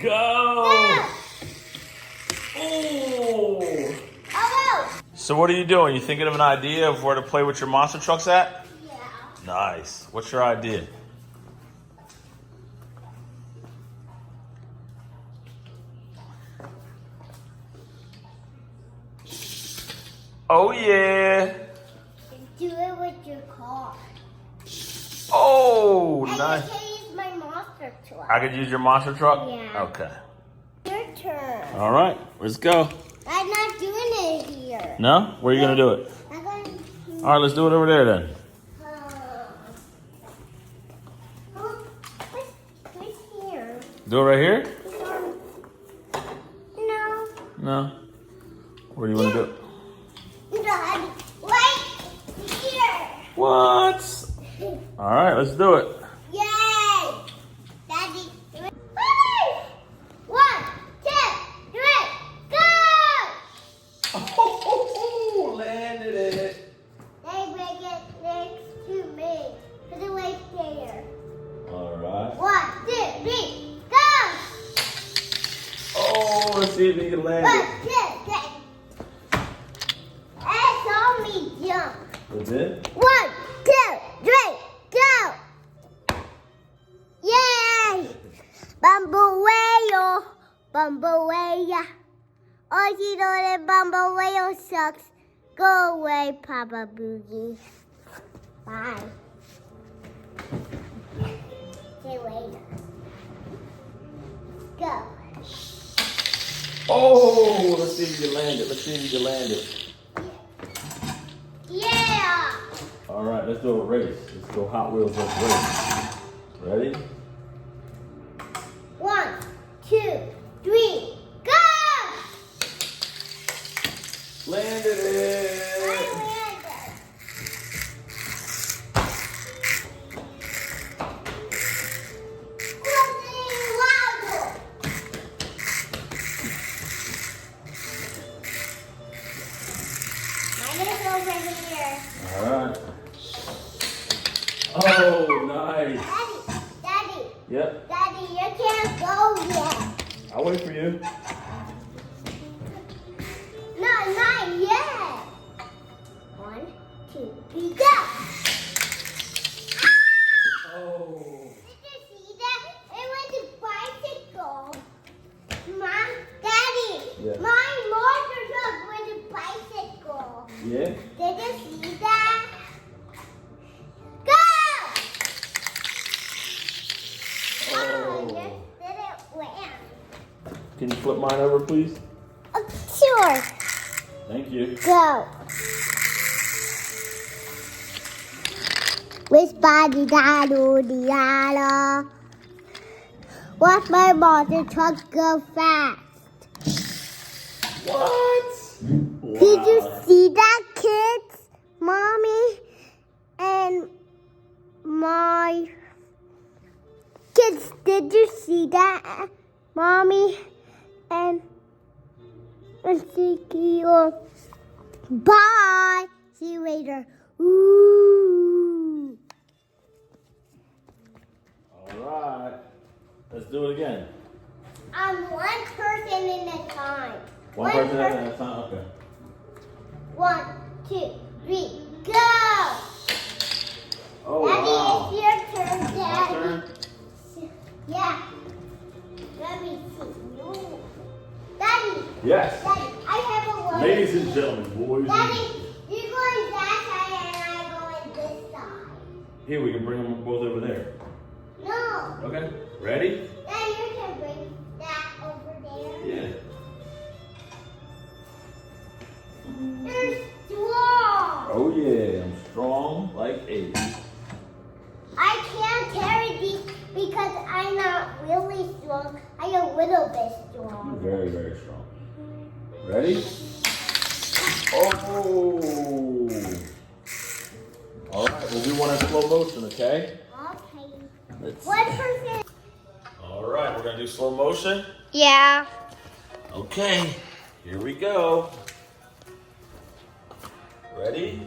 Go! Oh! So what are you doing? You thinking of an idea of where to play with your monster trucks at? Yeah. Nice. What's your idea? Oh yeah. Do it with your car. Oh, And nice. you can use my monster truck. I could use your monster truck? Yeah. Okay. Your turn. All right, let's go. I'm not doing it here. No? Where are you going to do it? I'm going All right, let's do it over there then. What's here? Do it right here? No. No. Where do you want to do it? Dad, right here. What? All right, let's do it. Yay! Daddy, do it. Woo! 1, 2, 3, go! Oh, landed it. They make it next to me. Put it right there. All right. 1, 2, 3, go! Oh, let's see if we can land 1, it. 2, 3. It's on me jump. That's it? 1, 2, 3, go! Yay! Bumbleweo, Bumblewea. Oh, you know that Bumbleweo sucks. Go away, Papa Boogie. Bye. See you later. Go. Oh, let's see if you can land it. Let's see if you can land it. Yeah! All right, let's do a race. Let's go Hot Wheels, let's race. Ready? 1, 2, 3, go! Landed it. All right. Oh, nice. Daddy, Yep. Daddy, you can't go yet. I'll wait for you. No, not yet. 1, 2, 3, go. Oh. Did you see that? It was a bicycle. Mom, Daddy, Yeah. my motor truck was a bicycle. Yeah? Did you see that? Go! Oh, Oh. yes, did it win. Can you flip mine over, please? Sure. Thank you. Go. Which body da do di da? Watch my monster truck go fast. What? Did you see that, kids? Mommy and my kids, did you see that? Mommy and Ezekiel. Bye. See you later. Ooh. All right. Let's do it again. I'm one person in a time. One person at a time? Okay. 1, 2, 3, go! Oh, Daddy, wow. it's your turn, My Daddy. turn? Yeah. Let me see. No. Daddy, Yes. Daddy, I have a word. Ladies and gentlemen, boys Daddy, and you're going that side and I'm going this side. here, we can bring them both over there. No. Okay. Ready? Daddy, you can bring that over there. Yeah. You're strong. Oh, yeah. I'm strong like Aiden. I can't carry these because I'm not really strong. I'm a little bit You're strong. very, very strong. Ready? Oh. All right. Well, we want in slow motion, okay? Okay. Let's. 1%. All right. We're gonna do slow motion. Yeah. Okay. Here we go. Ready?